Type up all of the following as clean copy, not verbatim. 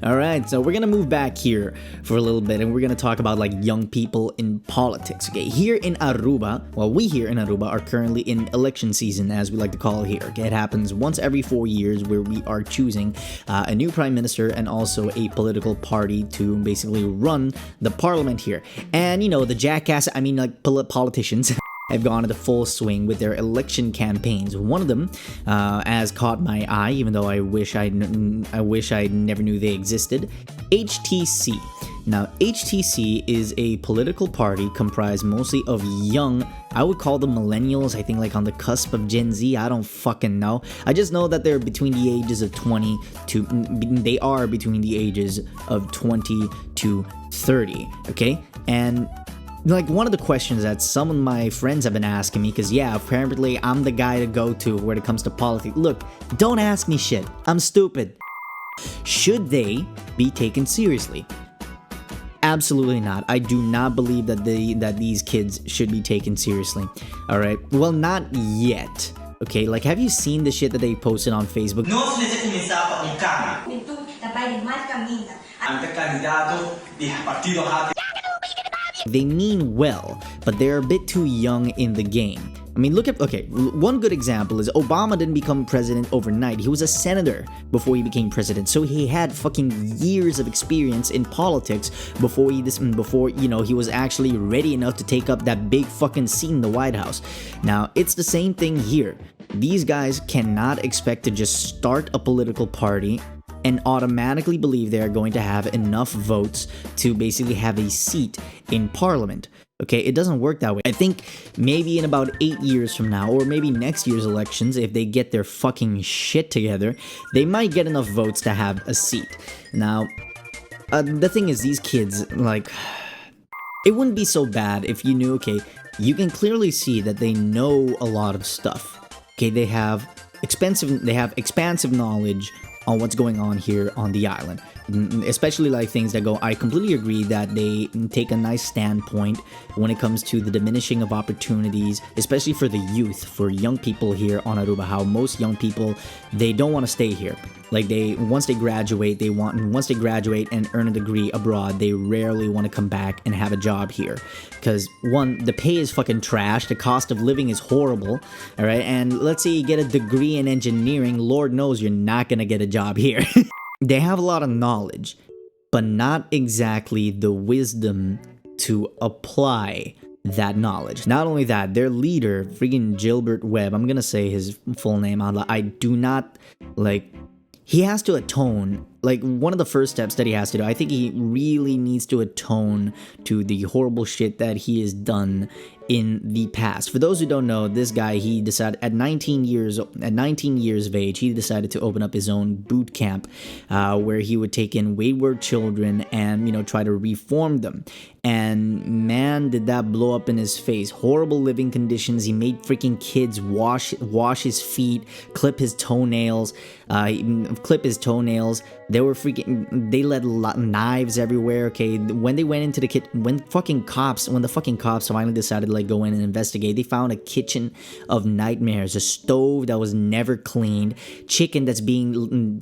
All right, so we're gonna move back here for a little bit and we're gonna talk about like young people in politics. Okay, here in Aruba, well, we here in Aruba are currently in election season, as we like to call it here. Okay, it happens once every 4 years where we are choosing a new prime minister and also a political party to basically run the parliament here. And you know, the jackass, I mean, like politicians. Have gone into full swing with their election campaigns. One of them has caught my eye, even though I wish I never knew they existed. HTC. Now, HTC is a political party comprised mostly of young, I would call them millennials, I think like on the cusp of Gen Z, I don't fucking know. I just know that they're between the ages of 20 to 30, okay? And like one of the questions that some of my friends have been asking me, because yeah, apparently I'm the guy to go to when it comes to politics. Look, don't ask me shit. I'm stupid. Should they be taken seriously? Absolutely not. I do not believe that these kids should be taken seriously. All right. Well, not yet. Okay. Like, have you seen the shit that they posted on Facebook? Partido HTC. They mean well, but they're a bit too young in the game. I mean, look at, okay, one good example is Obama didn't become president overnight. He was a senator before he became president. So he had fucking years of experience in politics before he was actually ready enough to take up that big fucking seat in the White House. Now, it's the same thing here. These guys cannot expect to just start a political party and automatically believe they are going to have enough votes to basically have a seat in parliament. Okay, it doesn't work that way. I think maybe in about 8 years from now, or maybe next year's elections, if they get their fucking shit together, they might get enough votes to have a seat. Now, the thing is, these kids, like, it wouldn't be so bad if you knew, okay, you can clearly see that they know a lot of stuff. Okay, they have expansive knowledge on what's going on here on the island, especially like things that go, I completely agree that they take a nice standpoint when it comes to the diminishing of opportunities, especially for the youth, for young people here on Aruba, how most young people, they don't want to stay here. Like once they graduate and earn a degree abroad, they rarely want to come back and have a job here. Because one, the pay is fucking trash, the cost of living is horrible, all right? And let's say you get a degree in engineering, Lord knows you're not gonna get a job here. They have a lot of knowledge, but not exactly the wisdom to apply that knowledge. Not only that, their leader, freaking Gilbert Webb, I'm gonna say his full name out loud, I do not, like, he has to atone. Like, one of the first steps that he has to do, I think he really needs to atone to the horrible shit that he has done in the past. For those who don't know, this guy, he decided at 19 years of age, he decided to open up his own boot camp where he would take in wayward children and, you know, try to reform them. And man, did that blow up in his face. Horrible living conditions. He made freaking kids wash his feet, clip his toenails. They were freaking, they let knives everywhere. Okay, when they went into the kitchen, when the fucking cops finally decided to like go in and investigate, they found a kitchen of nightmares, a stove that was never cleaned, chicken that's been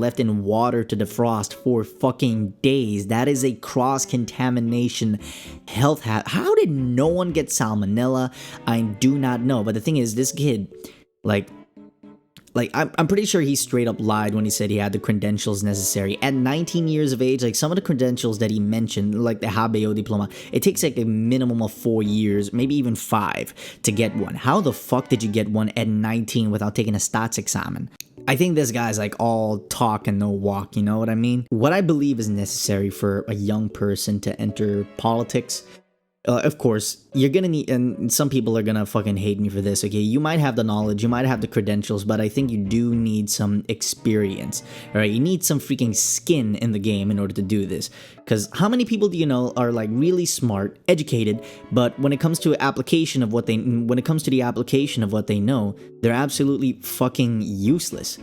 left in water to defrost for fucking days. That is a cross-contamination health hazard. How did no one get salmonella? I do not know. But the thing is, this kid, like I'm pretty sure he straight up lied when he said he had the credentials necessary. At 19 years of age, like some of the credentials that he mentioned, like the HBO diploma, it takes like a minimum of 4 years, maybe even 5 to get one. How the fuck did you get one at 19 without taking a stats examen? I think this guy's like all talk and no walk, you know what I mean? What I believe is necessary for a young person to enter politics, of course, you're gonna need, and some people are gonna fucking hate me for this, okay? You might have the knowledge, you might have the credentials, but I think you do need some experience, alright? You need some freaking skin in the game in order to do this. Because how many people do you know are like really smart, educated, but when it comes to the application of what they know, they're absolutely fucking useless.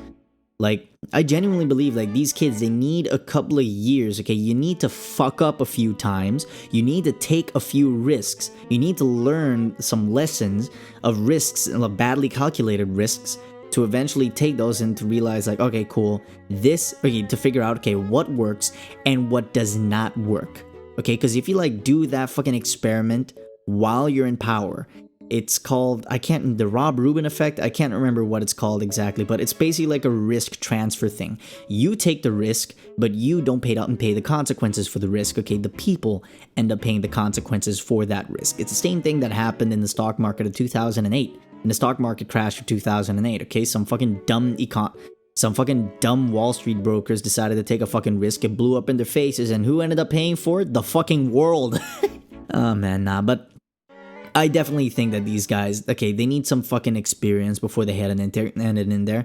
Like, I genuinely believe, like, these kids, they need a couple of years, okay? You need to fuck up a few times. You need to take a few risks. You need to learn some lessons of risks, badly calculated risks, to eventually take those and to realize like, okay, cool, to figure out, okay, what works and what does not work. Okay, because if you like do that fucking experiment while you're in power, it's called, the Rob Rubin effect, I can't remember what it's called exactly, but it's basically like a risk transfer thing. You take the risk, but you don't pay the consequences for the risk, okay? The people end up paying the consequences for that risk. It's the same thing that happened in the stock market of 2008, in the stock market crash of 2008, okay? Some fucking dumb Wall Street brokers decided to take a fucking risk, it blew up in their faces, and who ended up paying for it? The fucking world. Oh man, nah, but I definitely think that these guys, okay, they need some fucking experience before they head in there.